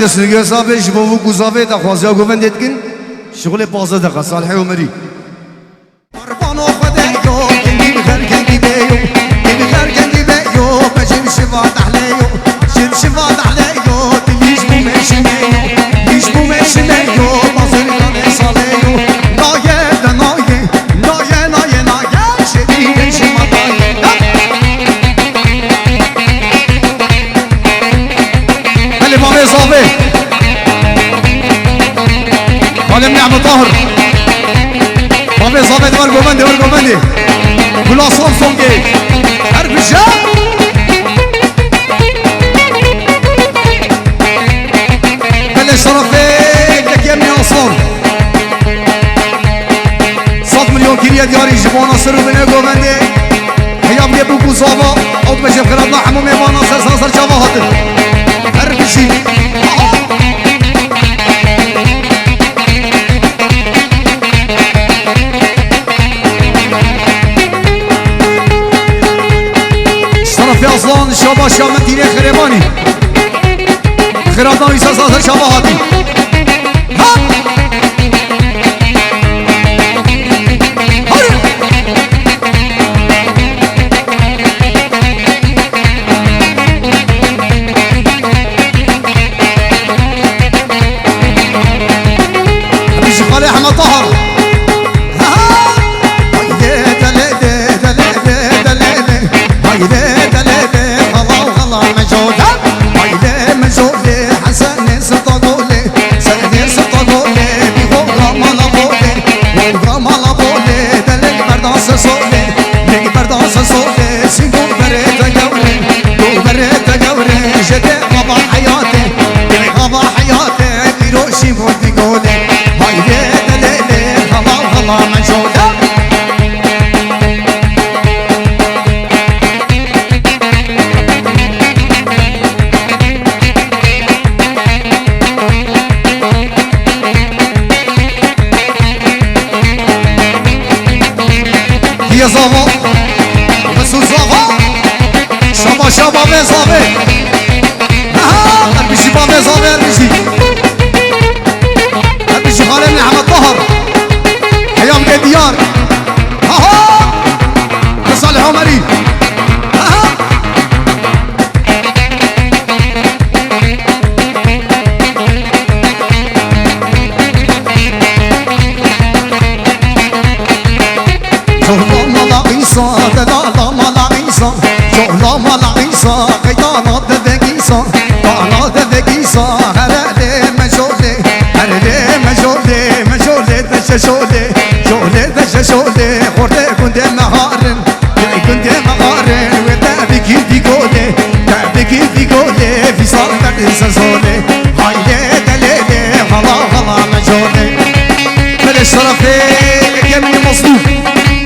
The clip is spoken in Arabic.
سرگه صاحب شبابو گزافه تا خوازی ها گوون دیدگین شغل 15 دقیقه صالحی عمری قربانو خدایو کنگی بخیر کنگی بیو کنگی بخیر کنگی بیو بجیم شواد علیو جیم شواد علیو دیش بو میشمیو دیش بو میشمیو بازر کنه سالیو نایه ده نایه نایه نایه نایه شدید شماتای بله بام اضافه عالم نعم طاهر بام اضافه دور گومنده ور گومنده گلاسان سونگه هر بجا بله شرفه لکیم نیاسان 100 میلیون کریه دیاری جبانا سرو بینه گومنده حیام یه بو گوزاوا اوت بجب خیراتنا حموم ایوانا سر سر جاوا هاتن هر بجی شرف اصلان شابا شامن دینه خربانی خیراتنا ویسا سر جاوا هاتن يا زابا مسؤول زابا شابا شابا بزابه البشي بابا زابه البشي البشي خالد نعمة طهر حيام ديار صالح عمري شولي شولي ذا شولي خورتي كنت مهارن كنت مهارن وتابكي في قولي تابكي في قولي في صارت الانسان هاي دليلي غلا غلا مجولي من الشرفي كمي مصروف